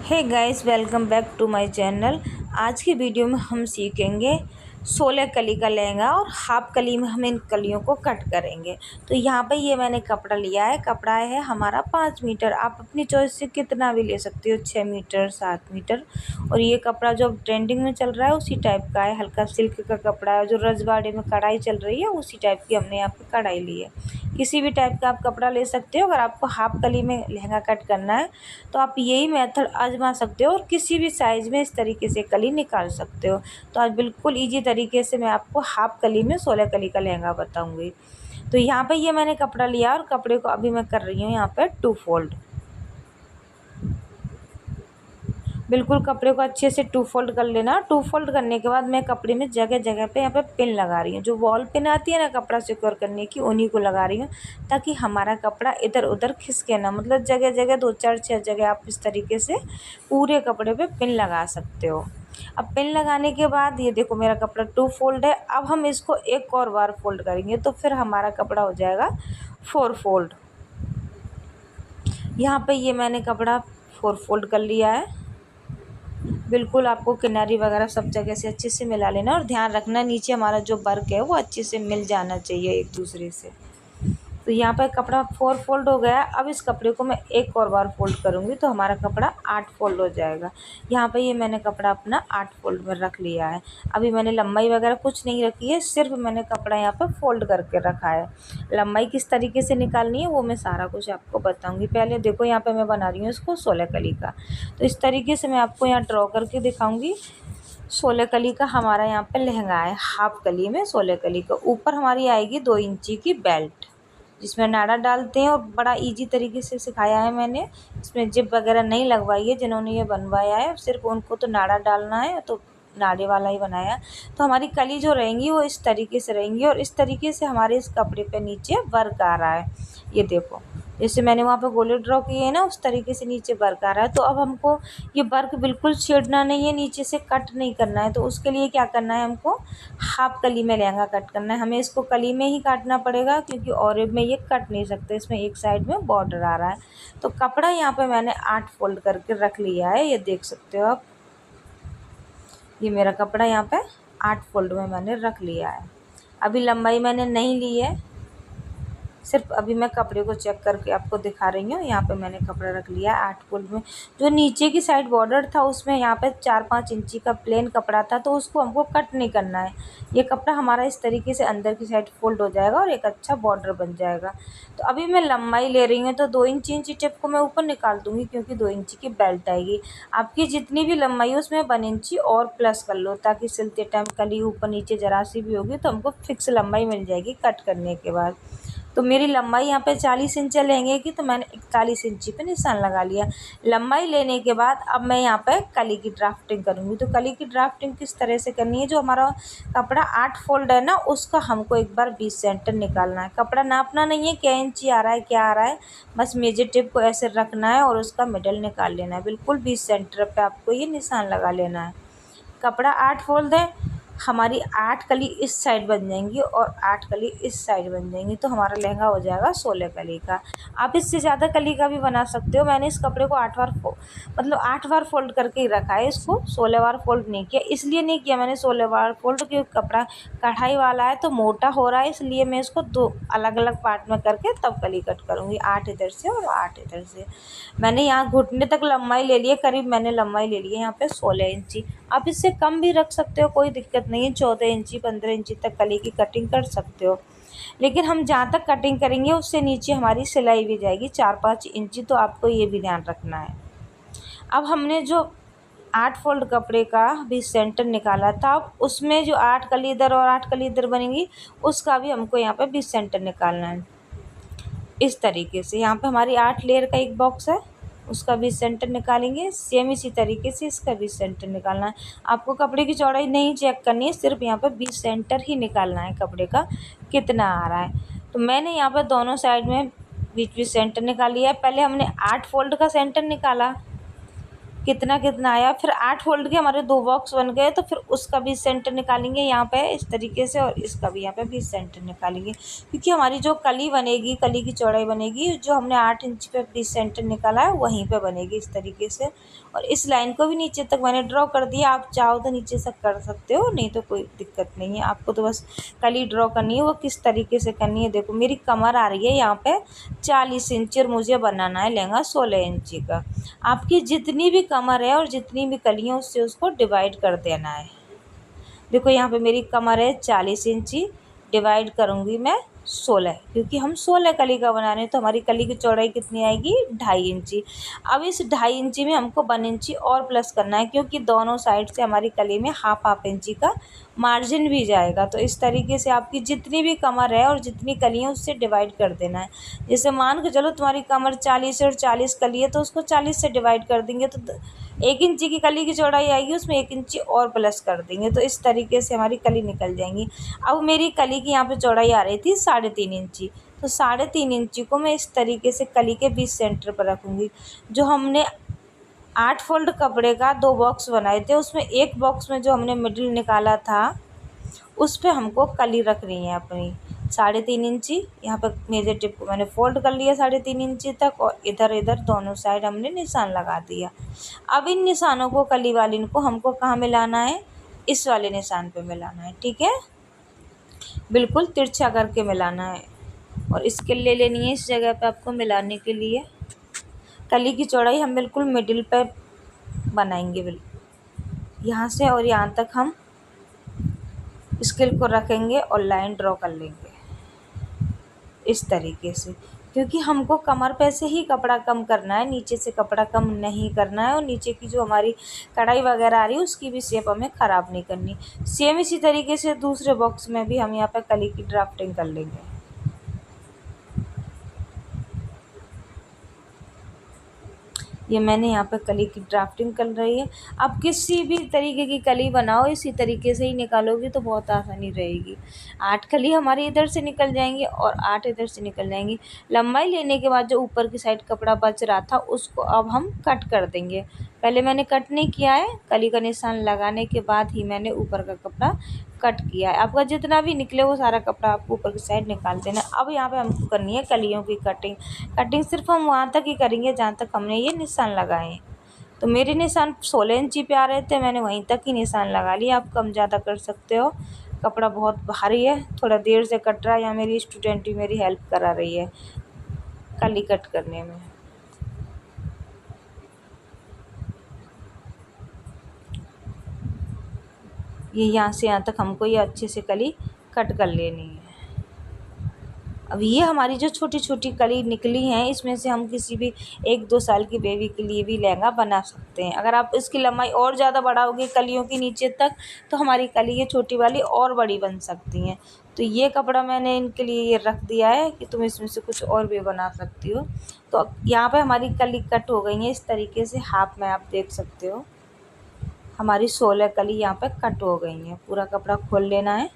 Hey guys, welcome back to my channel. आज की video में हम सीखेंगे 16 कली का लहंगा और हाफ कली में हम इन कलियों को कट करेंगे। तो यहाँ पे ये मैंने कपड़ा लिया है। कपड़ा है हमारा 5 मीटर। आप अपनी चॉइस से कितना भी ले सकते हो, 6 मीटर, 7 मीटर। और ये कपड़ा जो ट्रेंडिंग में चल रहा है उसी टाइप का है, हल्का सिल्क का कपड़ा है। जो रजवाड़े में कढ़ाई चल रही है उसी टाइप की हमने यहाँ पे कढ़ाई ली है। किसी भी टाइप का आप कपड़ा ले सकते हो। अगर आपको हाफ कली में लहंगा कट करना है तो आप यही मेथड आजमा सकते हो और किसी भी साइज़ में इस तरीके से कली निकाल सकते हो। तो आज बिल्कुल ईजी तरीके से मैं आपको हाफ कली में 16 कली का लहंगा बताऊंगी। तो यहाँ पे ये मैंने कपड़ा लिया और कपड़े को अभी मैं कर रही हूँ यहाँ पे 2 फोल्ड। बिल्कुल कपड़े को अच्छे से 2 फोल्ड कर लेना। 2 फोल्ड करने के बाद मैं कपड़े में जगह जगह पे यहाँ पे पिन लगा रही हूँ। जो वॉल पिन आती है ना कपड़ा सिक्योर करने की, उन्हीं को लगा रही हूँ ताकि हमारा कपड़ा इधर उधर खिसके ना। मतलब जगह जगह 2 4 6 जगह आप इस तरीके से पूरे कपड़े पे पिन लगा सकते हो। अब पिन लगाने के बाद ये देखो मेरा कपड़ा 2 फोल्ड है। अब हम इसको एक और बार फोल्ड करेंगे तो फिर हमारा कपड़ा हो जाएगा 4 फोल्ड। यहाँ पे ये मैंने कपड़ा 4 फोल्ड कर लिया है। बिल्कुल आपको किनारी वगैरह सब जगह से अच्छे से मिला लेना और ध्यान रखना नीचे हमारा जो वर्क है वो अच्छे से मिल जाना चाहिए एक दूसरे से। तो यहाँ पर कपड़ा 4 फोल्ड हो गया। अब इस कपड़े को मैं एक और बार फोल्ड करूँगी तो हमारा कपड़ा 8 फोल्ड हो जाएगा। यहाँ पे ये मैंने कपड़ा अपना 8 फोल्ड में रख लिया है। अभी मैंने लंबाई वगैरह कुछ नहीं रखी है, सिर्फ मैंने कपड़ा यहाँ पर फोल्ड करके रखा है। लंबाई किस तरीके से निकालनी है वो मैं सारा कुछ आपको बताऊँगी। पहले देखो यहाँ पर मैं बना रही हूँ इसको 16 कली का। तो इस तरीके से मैं आपको यहाँ ड्रॉ करके दिखाऊँगी। 16 कली का हमारा यहाँ पर लहंगा है। हाफ कली में 16 कली का। ऊपर हमारी आएगी 2 इंची की बेल्ट जिसमें नाड़ा डालते हैं और बड़ा इजी तरीके से सिखाया है मैंने। इसमें जिप वगैरह नहीं लगवाई है। जिन्होंने ये बनवाया है सिर्फ उनको तो नाड़ा डालना है, तो नाड़े वाला ही बनाया। तो हमारी कली जो रहेंगी वो इस तरीके से रहेंगी और इस तरीके से हमारे इस कपड़े पे नीचे वर्क आ रहा है। ये देखो जैसे मैंने वहाँ पे गोले ड्रॉ किए हैं ना, उस तरीके से नीचे वर्क आ रहा है। तो अब हमको ये वर्क बिल्कुल छेड़ना नहीं है, नीचे से कट नहीं करना है। तो उसके लिए क्या करना है, हमको हाफ कली में लहंगा कट करना है। हमें इसको कली में ही काटना पड़ेगा क्योंकि और में ये कट नहीं सकते। इसमें एक साइड में बॉर्डर आ रहा है। तो कपड़ा यहाँ पे मैंने 8 फोल्ड करके रख लिया है, ये देख सकते हो आप। ये मेरा कपड़ा यहाँ पे 8 फोल्ड में मैंने रख लिया है। अभी लंबाई मैंने नहीं ली है, सिर्फ अभी मैं कपड़े को चेक करके आपको दिखा रही हूँ। यहाँ पे मैंने कपड़ा रख लिया है 8 फोल्ड में। जो नीचे की साइड बॉर्डर था उसमें यहाँ पे 4-5 इंची का प्लेन कपड़ा था, तो उसको हमको कट नहीं करना है। ये कपड़ा हमारा इस तरीके से अंदर की साइड फोल्ड हो जाएगा और एक अच्छा बॉर्डर बन जाएगा। तो अभी मैं लंबाई ले रही हूँ तो 2 इंची टिप को मैं ऊपर निकाल दूँगी क्योंकि 2 इंची की बेल्ट आएगी। आपकी जितनी भी लंबाई है उसमें 1 इंची और प्लस कर लो ताकि सिलते टाइम कली ऊपर नीचे जरा सी भी होगी तो हमको फिक्स लंबाई मिल जाएगी कट करने के बाद। तो मेरी लंबाई यहाँ पे 40 इंच लहंगे की, तो मैंने 41 इंची पे निशान लगा लिया। लंबाई लेने के बाद अब मैं यहाँ पे कली की ड्राफ्टिंग करूँगी। तो कली की ड्राफ्टिंग किस तरह से करनी है, जो हमारा कपड़ा 8 फोल्ड है ना उसका हमको एक बार 20 सेंटर निकालना है। कपड़ा नापना नहीं है क्या इंची आ रहा है क्या आ रहा है, बस मेजर टेप को ऐसे रखना है और उसका मिडल निकाल लेना है। बिल्कुल 20 सेंटर पर आपको ये निशान लगा लेना है। कपड़ा 8 फोल्ड है, हमारी 8 कली इस साइड बन जाएंगी और 8 कली इस साइड बन जाएंगी, तो हमारा लहंगा हो जाएगा 16 कली का। आप इससे ज़्यादा कली का भी बना सकते हो। मैंने इस कपड़े को 8 बार मतलब 8 बार फोल्ड करके ही रखा है। इसको 16 बार फोल्ड नहीं किया। इसलिए नहीं किया मैंने 16 बार फोल्ड क्योंकि कपड़ा कढ़ाई वाला है तो मोटा हो रहा है, इसलिए मैं इसको 2 अलग अलग पार्ट में करके तब कली कट करूँगी। 8 इधर से और 8 इधर से। मैंने यहाँ घुटने तक लंबाई ले ली है, करीब मैंने लंबाई ले ली है यहाँ पे 16 इंची। आप इससे कम भी रख सकते हो, कोई दिक्कत नहीं है। 14 इंची 15 इंची तक कली की कटिंग कर सकते हो, लेकिन हम जहाँ तक कटिंग करेंगे उससे नीचे हमारी सिलाई भी जाएगी 4-5 इंची, तो आपको ये भी ध्यान रखना है। अब हमने जो 8 फोल्ड कपड़े का भी सेंटर निकाला था, अब उसमें जो 8 कली इधर और 8 कली इधर बनेंगी उसका भी हमको यहाँ पे 20 सेंटर निकालना है। इस तरीके से यहाँ पे हमारी 8 लेयर का एक बॉक्स है, उसका भी सेंटर निकालेंगे। सेम इसी तरीके से इसका भी सेंटर निकालना है। आपको कपड़े की चौड़ाई नहीं चेक करनी है, सिर्फ यहाँ पर 20 सेंटर ही निकालना है कपड़े का कितना आ रहा है। तो मैंने यहाँ पर दोनों साइड में 20-20 सेंटर निकाल लिया है। पहले हमने 8 फोल्ड का सेंटर निकाला, कितना कितना आया। फिर 8 फोल्ड के हमारे 2 बॉक्स बन गए, तो फिर उसका भी सेंटर निकालेंगे यहाँ पे इस तरीके से, और इसका भी यहाँ पे भी सेंटर निकालेंगे, क्योंकि हमारी जो कली बनेगी, कली की चौड़ाई बनेगी, जो हमने 8 इंच पे भी सेंटर निकाला है वहीं पे बनेगी इस तरीके से। और इस लाइन को भी नीचे तक मैंने ड्रॉ कर दिया। आप चाहो तो नीचे तक कर सकते हो, नहीं तो कोई दिक्कत नहीं है। आपको तो बस कली ड्रॉ करनी है, वो किस तरीके से करनी है। देखो मेरी कमर आ रही है यहाँ पे 40 इंच, और मुझे बनाना है लहंगा 16 इंची का। आपकी जितनी भी कमर है और जितनी भी कली है उससे उसको डिवाइड कर देना है। देखो यहाँ पे मेरी कमर है 40 इंची, डिवाइड करूँगी मैं 16, क्योंकि हम 16 कली का बना रहे हैं, तो हमारी कली की चौड़ाई कितनी आएगी 2.5 इंची। अब इस 2.5 इंची में हमको 1 इंची और प्लस करना है, क्योंकि दोनों साइड से हमारी कली में हाफ इंची का मार्जिन भी जाएगा। तो इस तरीके से आपकी जितनी भी कमर है और जितनी कली है उससे डिवाइड कर देना है। जैसे मान के चलो तुम्हारी कमर 40 और 40 कली है, तो उसको 40 से डिवाइड कर देंगे, तो 1 इंची की कली की चौड़ाई आएगी, उसमें 1 इंची और प्लस कर देंगे, तो इस तरीके से हमारी कली निकल जाएंगी। अब मेरी कली की यहाँ पे चौड़ाई आ रही थी 3.5 इंची, तो 3.5 इंची को मैं इस तरीके से कली के बीच सेंटर पर रखूँगी। जो हमने 8 फोल्ड कपड़े का 2 बॉक्स बनाए थे, उसमें एक बॉक्स में जो हमने मिडिल निकाला था उस पे हमको कली रखनी है अपनी 3.5 इंची। यहाँ पर मेजर टिप को मैंने फोल्ड कर लिया 3.5 इंची तक, और इधर इधर दोनों साइड हमने निशान लगा दिया। अब इन निशानों को, कली वाली को हमको कहाँ मिलाना है, इस वाले निशान पे मिलाना है, ठीक है, बिल्कुल तिरछा करके मिलाना है। और इसके ले लेनी है इस जगह पे आपको मिलाने के लिए। कली की चौड़ाई हम बिल्कुल मिडिल पे बनाएंगे, बिल्कुल यहाँ से और यहाँ तक हम स्केल को रखेंगे और लाइन ड्रॉ कर लेंगे इस तरीके से, क्योंकि हमको कमर पे से ही कपड़ा कम करना है, नीचे से कपड़ा कम नहीं करना है। और नीचे की जो हमारी कढ़ाई वगैरह आ रही है उसकी भी शेप हमें ख़राब नहीं करनी। सेम इसी तरीके से दूसरे बॉक्स में भी हम यहाँ पे कली की ड्राफ्टिंग कर लेंगे। ये मैंने यहाँ पे कली की ड्राफ्टिंग कर रही है। आप किसी भी तरीके की कली बनाओ, इसी तरीके से ही निकालोगे तो बहुत आसानी रहेगी। 8 कली हमारी इधर से निकल जाएंगी और 8 इधर से निकल जाएंगी। लंबाई लेने के बाद जो ऊपर की साइड कपड़ा बच रहा था उसको अब हम कट कर देंगे। पहले मैंने कट नहीं किया है, कली का निशान लगाने के बाद ही मैंने ऊपर का कपड़ा कट किया है। आपका जितना भी निकले वो सारा कपड़ा आपको ऊपर की साइड निकाल देना। अब यहाँ पे हमको करनी है कलियों की कटिंग। कटिंग सिर्फ हम वहाँ तक ही करेंगे जहाँ तक हमने ये निशान लगाए हैं। तो मेरे निशान 16 इंची पे आ रहे थे, मैंने वहीं तक ही निशान लगा लिया। आप कम ज़्यादा कर सकते हो। कपड़ा बहुत भारी है, थोड़ा देर से कट रहा है, या मेरी स्टूडेंट भी मेरी हेल्प करा रही है कली कट करने में। ये यहाँ से यहाँ तक हमको ये अच्छे से कली कट कर लेनी है। अब ये हमारी जो छोटी छोटी कली निकली हैं, इसमें से हम किसी भी 1-2 साल की बेबी के लिए भी लहंगा बना सकते हैं। अगर आप इसकी लंबाई और ज़्यादा बढ़ाओगे कलियों की नीचे तक, तो हमारी कली ये छोटी वाली और बड़ी बन सकती हैं। तो ये कपड़ा मैंने इनके लिए ये रख दिया है कि तुम इसमें से कुछ और भी बना सकती हो। तो यहाँ पर हमारी कली कट हो गई है इस तरीके से, हाफ में आप देख सकते हो हमारी 16 कली यहाँ पे कट हो गई हैं। पूरा कपड़ा खोल लेना है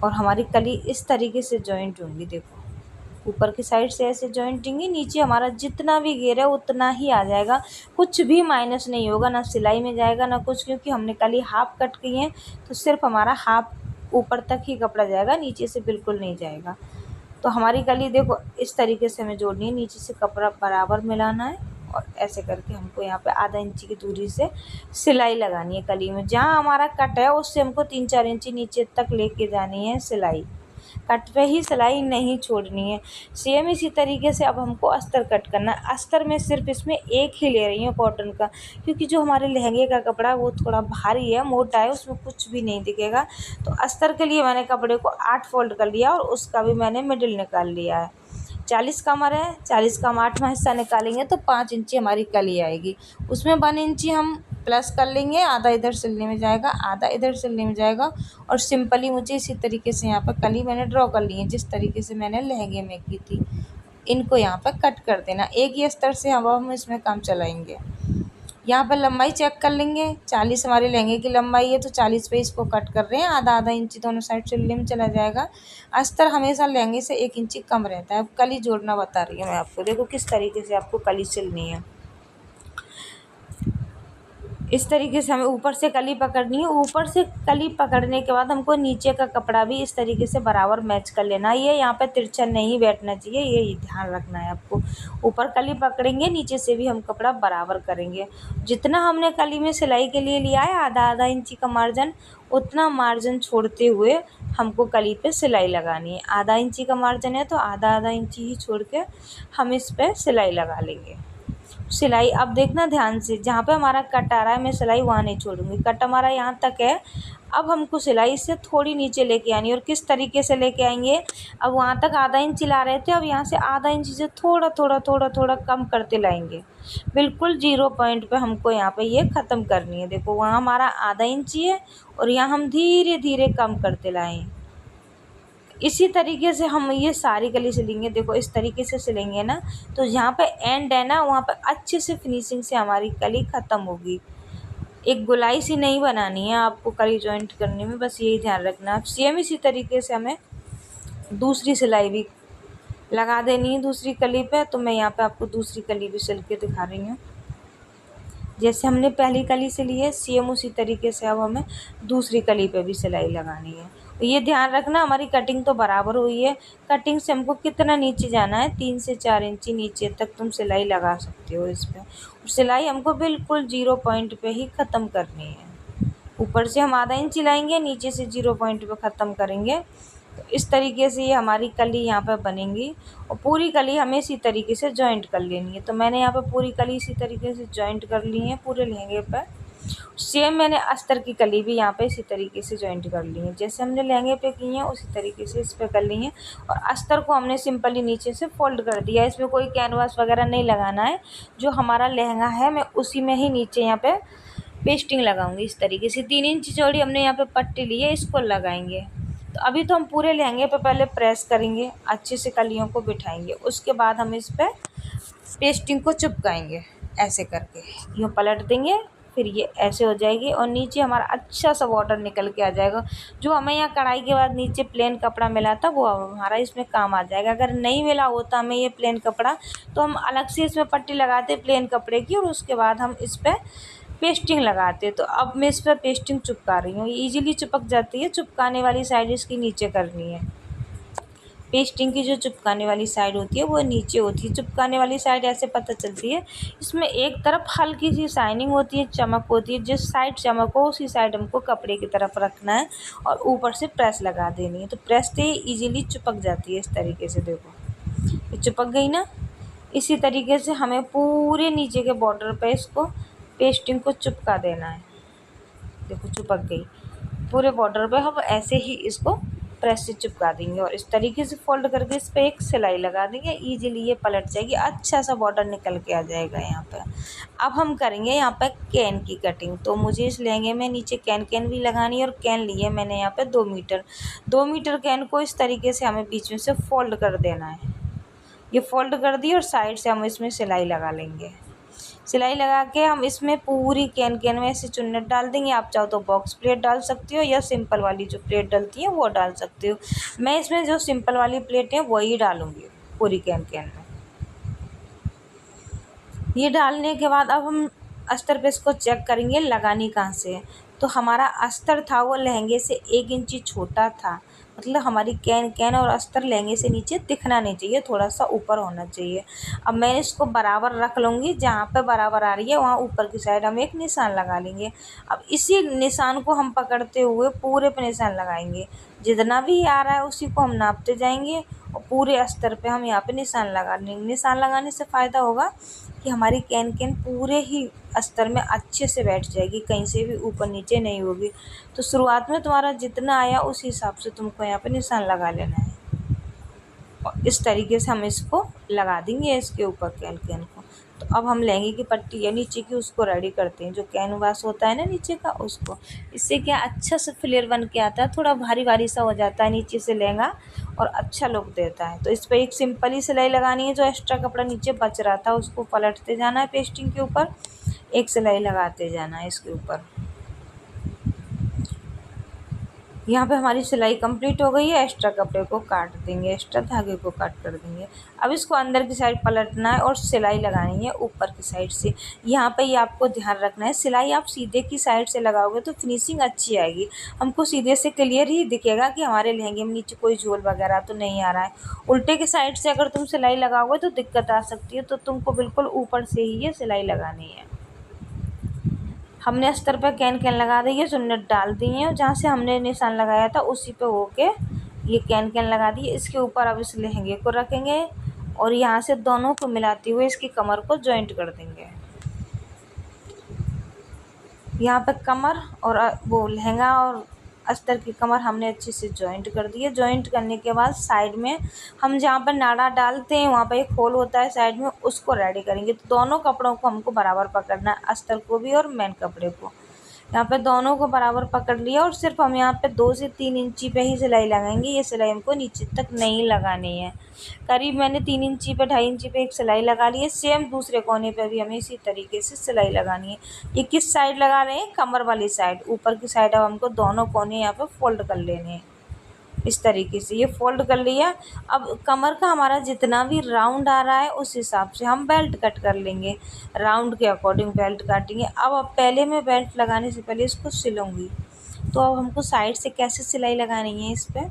और हमारी कली इस तरीके से जॉइंट होंगी। देखो ऊपर की साइड से ऐसे जॉइंट होंगी, नीचे हमारा जितना भी घेर है उतना ही आ जाएगा, कुछ भी माइनस नहीं होगा, ना सिलाई में जाएगा ना कुछ, क्योंकि हमने कली हाफ कट की है। तो सिर्फ हमारा हाफ ऊपर तक ही कपड़ा जाएगा, नीचे से बिल्कुल नहीं जाएगा। तो हमारी कली देखो इस तरीके से हमें जोड़नी है, नीचे से कपड़ा बराबर मिलाना है और ऐसे करके हमको यहाँ पे आधा इंची की दूरी से सिलाई लगानी है कली में। जहाँ हमारा कट है उससे हमको 3-4 इंची नीचे तक लेके जानी है सिलाई, कट पे ही सिलाई नहीं छोड़नी है। सेम इसी तरीके से अब हमको अस्तर कट करना है। अस्तर में सिर्फ इसमें एक ही ले रही हूँ कॉटन का, क्योंकि जो हमारे लहंगे का कपड़ा है वो थोड़ा भारी है, मोटा है, उसमें कुछ भी नहीं दिखेगा। तो अस्तर के लिए मैंने कपड़े को 8 फोल्ड कर लिया और उसका भी मैंने मिडिल निकाल लिया है। 40 कमर है, 40 का हम 8वां हिस्सा निकालेंगे तो 5 इंची हमारी कली आएगी। उसमें 1 इंची हम प्लस कर लेंगे, आधा इधर सिलने में जाएगा, आधा इधर सिलने में जाएगा। और सिंपली मुझे इसी तरीके से यहाँ पर कली मैंने ड्रॉ कर ली है, जिस तरीके से मैंने लहंगे में की थी। इनको यहाँ पर कट कर देना, एक ही अस्तर से हम इसमें काम चलाएंगे। यहाँ पर लंबाई चेक कर लेंगे, 40 हमारे लहंगे की लंबाई है, तो 40 पे इसको कट कर रहे हैं, आधा इंची दोनों साइड सिलने में चला जाएगा। अस्तर हमेशा लहंगे से 1 इंची कम रहता है। अब कली जोड़ना बता रही हूँ मैं आपको, देखो किस तरीके से आपको कली सिलनी है। इस तरीके से हमें ऊपर से कली पकड़नी है। ऊपर से कली पकड़ने के बाद हमको नीचे का कपड़ा भी इस तरीके से बराबर मैच कर लेना है। ये यहाँ पे तिरछा नहीं बैठना चाहिए, ये ध्यान रखना है आपको। ऊपर कली पकड़ेंगे, नीचे से भी हम कपड़ा बराबर करेंगे। जितना हमने कली में सिलाई के लिए लिया है आधा आधा इंची का मार्जिन, उतना मार्जिन छोड़ते हुए हमको कली पे सिलाई लगानी है। आधा इंची का मार्जिन है तो आधा आधा इंची ही छोड़ के हम इस पर सिलाई लगा लेंगे। सिलाई अब देखना ध्यान से, जहाँ पे हमारा कट आ रहा है मैं सिलाई वहाँ नहीं छोड़ूंगी। कट हमारा यहाँ तक है, अब हमको सिलाई से थोड़ी नीचे लेके आनी है। और किस तरीके से लेके आएंगे, अब वहाँ तक आधा इंच ला रहे थे, अब यहाँ से आधा इंच से थोड़ा थोड़ा थोड़ा थोड़ा कम करते लाएंगे। बिल्कुल 0 पॉइंट पे हमको यहाँ पे ये ख़त्म करनी है। देखो वहाँ हमारा आधा इंच है और यहाँ हम धीरे धीरे कम करते लाएँ। इसी तरीके से हम ये सारी कली सिलेंगे। देखो इस तरीके से सिलेंगे ना, तो जहाँ पे एंड है ना वहाँ पे अच्छे से फिनिशिंग से हमारी कली ख़त्म होगी। एक गोलाई सी नहीं बनानी है आपको कली जॉइंट करने में, बस यही ध्यान रखना। अब सेम इसी तरीके से हमें दूसरी सिलाई भी लगा देनी है दूसरी कली पे। तो मैं यहाँ पे आपको दूसरी कली भी सिल के दिखा रही हूँ। जैसे हमने पहली कली सिली है सेम उसी तरीके से अब हमें दूसरी कली पे भी सिलाई लगानी है। ये ध्यान रखना हमारी कटिंग तो बराबर हुई है। कटिंग से हमको कितना नीचे जाना है, 3 से 4 इंची नीचे तक तुम सिलाई लगा सकते हो इस पर। सिलाई हमको बिल्कुल 0 पॉइंट पे ही ख़त्म करनी है। ऊपर से हम आधा इंच लाएंगे, नीचे से 0 पॉइंट पे ख़त्म करेंगे। तो इस तरीके से ये हमारी कली यहाँ पर बनेंगी। और पूरी कली हमें इसी तरीके से जॉइंट कर लेनी है। तो मैंने यहाँ पे पूरी कली इसी तरीके से जॉइंट कर ली है पूरे लहंगे पर। सेम मैंने अस्तर की कली भी यहाँ पे इसी तरीके से जॉइंट कर ली है। जैसे हमने लहंगे पे की है उसी तरीके से इस पे कर ली है। और अस्तर को हमने सिंपली नीचे से फोल्ड कर दिया है। इसमें कोई कैनवास वगैरह नहीं लगाना है। जो हमारा लहंगा है मैं उसी में ही नीचे यहाँ पे पेस्टिंग लगाऊंगी। इस तरीके से 3 इंच चौड़ी हमने यहाँ पे पट्टी ली है, इसको लगाएंगे। तो अभी तो हम पूरे लहंगे पे पहले प्रेस करेंगे, अच्छे से कलियों को बिठाएंगे। उसके बाद हम इस पर पेस्टिंग को चिपकाएंगे ऐसे करके। यूँ पलट देंगे, फिर ये ऐसे हो जाएगी और नीचे हमारा अच्छा सा बॉर्डर निकल के आ जाएगा। जो हमें यहाँ कढ़ाई के बाद नीचे प्लेन कपड़ा मिला था वो अब हमारा इसमें काम आ जाएगा। अगर नहीं मिला होता हमें ये प्लेन कपड़ा तो हम अलग से इसमें पट्टी लगाते प्लेन कपड़े की और उसके बाद हम इस पर पेस्टिंग लगाते। तो अब मैं इस पर पेस्टिंग चिपका रही हूँ। ईजिली चिपक जाती है। चिपकाने वाली साइड इसकी नीचे करनी है। पेस्टिंग की जो चिपकाने वाली साइड होती है वो नीचे होती है। चिपकाने वाली साइड ऐसे पता चलती है, इसमें एक तरफ हल्की सी शाइनिंग होती है, चमक होती है। जिस साइड चमक हो उसी साइड हमको कपड़े की तरफ रखना है और ऊपर से प्रेस लगा देनी है। तो प्रेस से ईजिली चिपक जाती है इस तरीके से। देखो ये चिपक गई ना। इसी तरीके से हमें पूरे नीचे के बॉर्डर पे इसको पेस्टिंग को चिपका देना है। देखो चिपक गई पूरे बॉर्डर पे। हम ऐसे ही इसको प्रेस से चिपका देंगे और इस तरीके से फोल्ड करके इस पर एक सिलाई लगा देंगे। इजीली ये पलट जाएगी, अच्छा सा बॉर्डर निकल के आ जाएगा यहाँ पे। अब हम करेंगे यहाँ पे कैन की कटिंग। तो मुझे इस लहंगे में नीचे कैन भी लगानी है और कैन ली है मैंने यहाँ पे 2 मीटर। 2 मीटर कैन को इस तरीके से हमें बीच में से फोल्ड कर देना है। ये फोल्ड कर दी और साइड से हम इसमें सिलाई लगा लेंगे। सिलाई लगा के हम इसमें पूरी कैन में ऐसे चुन्नट डाल देंगे। आप चाहो तो बॉक्स प्लेट डाल सकते हो या सिंपल वाली जो प्लेट डलती है वो डाल सकते हो। मैं इसमें जो सिंपल वाली प्लेट है वही डालूंगी पूरी कैन में। ये डालने के बाद अब हम अस्तर पे इसको चेक करेंगे लगानी कहाँ से है। तो हमारा अस्तर था वो लहंगे से 1 इंची छोटा था। मतलब हमारी कैन और अस्तर लहंगे से नीचे दिखना नहीं चाहिए, थोड़ा सा ऊपर होना चाहिए। अब मैं इसको बराबर रख लूँगी, जहाँ पे बराबर आ रही है वहाँ ऊपर की साइड हम एक निशान लगा लेंगे। अब इसी निशान को हम पकड़ते हुए पूरे पे निशान लगाएंगे। जितना भी आ रहा है उसी को हम नापते जाएंगे और पूरे अस्तर पे हम यहाँ पे निशान लगा लेंगे। निशान लगाने से फ़ायदा होगा कि हमारी कैन पूरे ही अस्तर में अच्छे से बैठ जाएगी, कहीं से भी ऊपर नीचे नहीं होगी। तो शुरुआत में तुम्हारा जितना आया उस हिसाब से तुमको यहाँ पे निशान लगा लेना है। और इस तरीके से हम इसको लगा देंगे इसके ऊपर कैन को। तो अब हम लहंगे की पट्टी या नीचे की उसको रेडी करते हैं। जो कैनवास होता है ना नीचे का उसको, इससे क्या अच्छा सा फ्लेयर बन के आता है। थोड़ा भारी सा हो जाता है नीचे से लहंगा और अच्छा लुक देता है। तो इस पर एक सिंपल ही सिलाई लगानी है। जो एक्स्ट्रा कपड़ा नीचे बच रहा था उसको पलटते जाना है पेस्टिंग के ऊपर, एक सिलाई लगाते जाना है इसके ऊपर। यहाँ पे हमारी सिलाई कंप्लीट हो गई है। एक्स्ट्रा कपड़े को काट देंगे, एक्स्ट्रा धागे को काट कर देंगे। अब इसको अंदर की साइड पलटना है और सिलाई लगानी है ऊपर की साइड से। यहाँ पे ये आपको ध्यान रखना है, सिलाई आप सीधे की साइड से लगाओगे तो फिनिशिंग अच्छी आएगी। हमको सीधे से क्लियर ही दिखेगा कि हमारे लहंगे में नीचे कोई झोल वगैरह तो नहीं आ रहा है। उल्टे की साइड से अगर तुम सिलाई लगाओगे तो दिक्कत आ सकती है, तो तुमको बिल्कुल ऊपर से ही ये सिलाई लगानी है। हमने अस्तर पर कैन कैन लगा दी है, सुन्नत डाल दी है और जहाँ से हमने निशान लगाया था उसी पे होके ये कैन कैन लगा दी है। इसके ऊपर अब इस लहंगे को रखेंगे और यहाँ से दोनों को मिलाते हुए इसकी कमर को जॉइंट कर देंगे। यहाँ पे कमर और वो लहंगा और अस्तर की कमर हमने अच्छे से जॉइंट कर दी है। जॉइंट करने के बाद साइड में हम जहाँ पर नाड़ा डालते हैं वहाँ पर एक होल होता है साइड में, उसको रेडी करेंगे। तो दोनों कपड़ों को हमको बराबर पकड़ना है, अस्तर को भी और मेन कपड़े को। यहाँ पे दोनों को बराबर पकड़ लिया और सिर्फ हम यहाँ पे 2 से 3 इंची पे ही सिलाई लगाएंगे। ये सिलाई हमको नीचे तक नहीं लगानी है। करीब मैंने 3 इंची पे 2.5 इंची पे एक सिलाई लगा ली है। सेम दूसरे कोने पे भी हमें इसी तरीके से सिलाई लगानी है। ये किस साइड लगा रहे हैं? कमर वाली साइड, ऊपर की साइड। अब हमको दोनों कोने यहाँ पे फोल्ड कर लेने हैं इस तरीके से। ये फोल्ड कर लिया। अब कमर का हमारा जितना भी राउंड आ रहा है उस हिसाब से हम बेल्ट कट कर लेंगे। राउंड के अकॉर्डिंग बेल्ट काटेंगे। अब पहले मैं बेल्ट लगाने से पहले इसको सिलूँगी। तो अब हमको साइड से कैसे सिलाई लगानी है इस पर?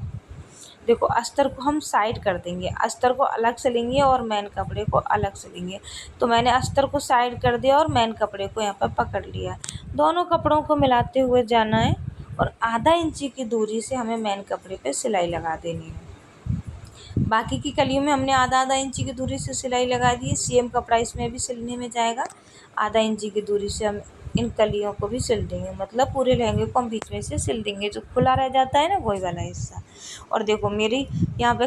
देखो, अस्तर को हम साइड कर देंगे, अस्तर को अलग सिलेंगे और मेन कपड़े को अलग सिलेंगे। तो मैंने अस्तर को साइड कर दिया और मेन कपड़े को यहाँ पर पकड़ लिया। दोनों कपड़ों को मिलाते हुए जाना है और आधा इंची की दूरी से हमें मेन कपड़े पे सिलाई लगा देनी है। बाकी की कलियों में हमने आधा इंची की दूरी से सिलाई लगा दी है। सेम कपड़ा इसमें भी सिलने में जाएगा। आधा इंची की दूरी से हम इन कलियों को भी सिल देंगे, मतलब पूरे लहंगे को हम बीच में से सिल देंगे। जो खुला रह जाता है ना, वही वाला हिस्सा। और देखो मेरी यहाँ पे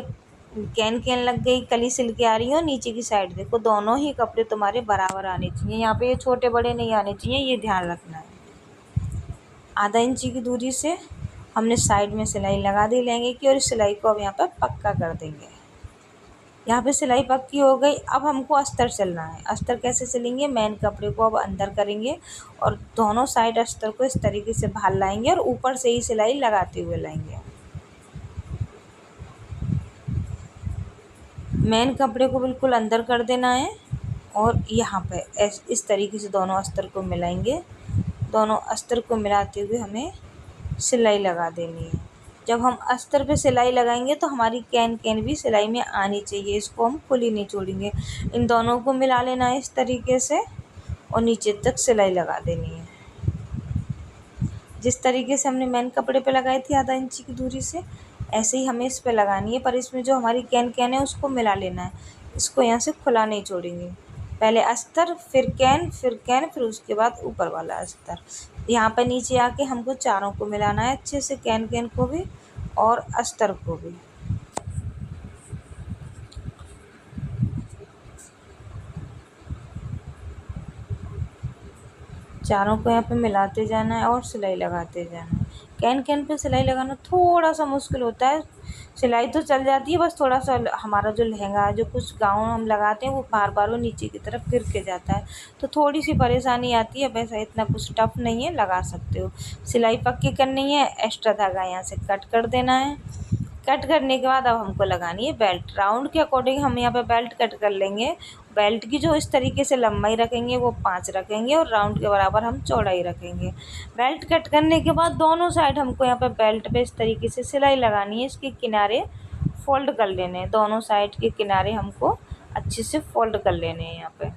कैन कैन लग गई, कली सिल के आ रही है और नीचे की साइड देखो दोनों ही कपड़े तुम्हारे बराबर आने चाहिए। यहाँ पे ये छोटे बड़े नहीं आने चाहिए, ये ध्यान रखना है। आधा इंची की दूरी से हमने साइड में सिलाई लगा दी लहंगे की और इस सिलाई को अब यहाँ पर पक्का कर देंगे। यहाँ पे सिलाई पक्की हो गई। अब हमको अस्तर सिलना है। अस्तर कैसे सिलेंगे? मेन कपड़े को अब अंदर करेंगे और दोनों साइड अस्तर को इस तरीके से बाहर लाएंगे और ऊपर से ही सिलाई लगाते हुए लाएंगे। मेन कपड़े को बिल्कुल अंदर कर देना है और यहाँ पे इस तरीके से दोनों अस्तर को मिलाएंगे। दोनों अस्तर को मिलाते हुए हमें सिलाई लगा देनी है। जब हम अस्तर पे सिलाई लगाएंगे तो हमारी कैन कैन भी सिलाई में आनी चाहिए, इसको हम खुली नहीं छोड़ेंगे। इन दोनों को मिला लेना है इस तरीके से और नीचे तक सिलाई लगा देनी है। जिस तरीके से हमने मेन कपड़े पे लगाई थी आधा इंची की दूरी से, ऐसे ही हमें इस पे लगानी है। पर इसमें जो हमारी कैन कैन है उसको मिला लेना है, इसको यहाँ से खुला नहीं छोड़ेंगे। पहले अस्तर, फिर कैन, फिर उसके बाद ऊपर वाला अस्तर। यहाँ पर नीचे आके हमको चारों को मिलाना है अच्छे से, कैन कैन को भी और अस्तर को भी। चारों को यहाँ पे मिलाते जाना है और सिलाई लगाते जाना है। कैन कैन पे सिलाई लगाना थोड़ा सा मुश्किल होता है। सिलाई तो चल जाती है, बस थोड़ा सा हमारा जो लहंगा है, जो कुछ गाउन हम लगाते हैं वो बार बार वो नीचे की तरफ गिर के जाता है, तो थोड़ी सी परेशानी आती है। वैसा इतना कुछ टफ नहीं है, लगा सकते हो। सिलाई पक्की करनी है, एक्स्ट्रा धागा यहाँ से कट कर देना है। कट करने के बाद अब हमको लगानी है बेल्ट। राउंड के अकॉर्डिंग हम यहाँ पे बेल्ट कट कर लेंगे। बेल्ट की जो इस तरीके से लंबाई रखेंगे वो 5 रखेंगे और राउंड के बराबर हम चौड़ाई रखेंगे। बेल्ट कट करने के बाद दोनों साइड हमको यहाँ पे बेल्ट पे इस तरीके से सिलाई लगानी है। इसके किनारे फोल्ड कर लेने हैं, दोनों साइड के किनारे हमको अच्छे से फोल्ड कर लेने हैं यहाँ पे।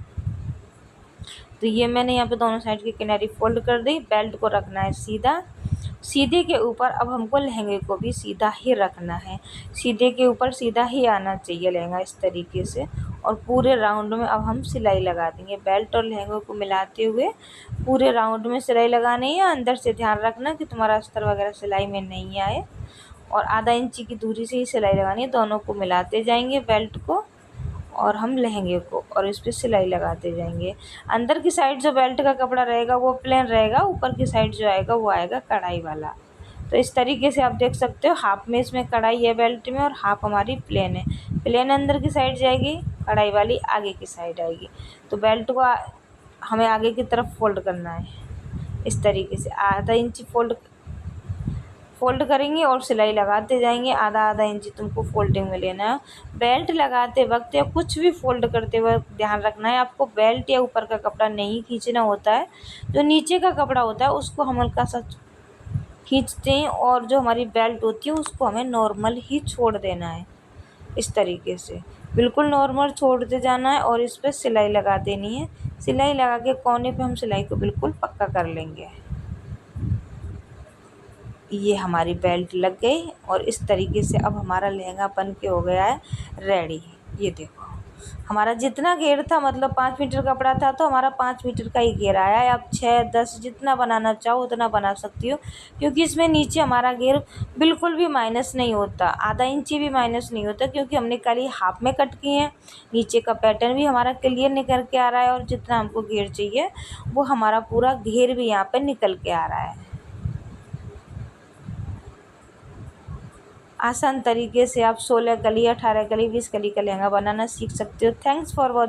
तो ये मैंने यहाँ पे दोनों साइड के किनारे फोल्ड कर दी। बेल्ट को रखना है सीधा। सीधे के ऊपर अब हमको लहंगे को भी सीधा ही रखना है। सीधे के ऊपर सीधा ही आना चाहिए लहंगा इस तरीके से। और पूरे राउंड में अब हम सिलाई लगा देंगे। बेल्ट और लहंगे को मिलाते हुए पूरे राउंड में सिलाई लगानी है। अंदर से ध्यान रखना कि तुम्हारा अस्तर वगैरह सिलाई में नहीं आए और आधा इंची की दूरी से ही सिलाई लगानी है। दोनों को मिलाते जाएंगे, बेल्ट को और हम लहंगे को, और इस पर सिलाई लगाते जाएंगे। अंदर की साइड जो बेल्ट का कपड़ा रहेगा वो प्लेन रहेगा, ऊपर की साइड जो आएगा वो आएगा कढ़ाई वाला। तो इस तरीके से आप देख सकते हो, हाफ में इसमें कढ़ाई है बेल्ट में और हाफ हमारी प्लेन है। प्लेन अंदर की साइड जाएगी, कढ़ाई वाली आगे की साइड आएगी। तो बेल्ट को हमें आगे की तरफ फोल्ड करना है इस तरीके से। आधा इंची फोल्ड करेंगे और सिलाई लगाते जाएंगे। आधा आधा इंच तुमको फोल्डिंग में लेना है। बेल्ट लगाते वक्त या कुछ भी फोल्ड करते वक्त ध्यान रखना है, आपको बेल्ट या ऊपर का कपड़ा नहीं खींचना होता है। जो नीचे का कपड़ा होता है उसको हम हल्का सा खींचते हैं और जो हमारी बेल्ट होती है उसको हमें नॉर्मल ही छोड़ देना है। इस तरीके से बिल्कुल नॉर्मल छोड़ते जाना है और इस पर सिलाई लगा देनी है। सिलाई लगा के कोने पे हम सिलाई को बिल्कुल पक्का कर लेंगे। ये हमारी बेल्ट लग गई और इस तरीके से अब हमारा लहंगा बन के हो गया है रेडी। ये देखो हमारा जितना घेर था, मतलब 5 मीटर कपड़ा था तो हमारा 5 मीटर का ही घेर आया है। आप 6-10 जितना बनाना चाहो उतना बना सकती हो, क्योंकि इसमें नीचे हमारा घेर बिल्कुल भी माइनस नहीं होता, आधा इंची भी माइनस नहीं होता, क्योंकि हमने खाली हाफ में कट किए हैं। नीचे का पैटर्न भी हमारा क्लियर निकल के आ रहा है और जितना हमको घेर चाहिए वो हमारा पूरा घेर भी यहाँ पर निकल के आ रहा है। आसान तरीके से आप 16 कली, 18 कली, 20 कली का लहंगा बनाना सीख सकते हो। Thanks for watching.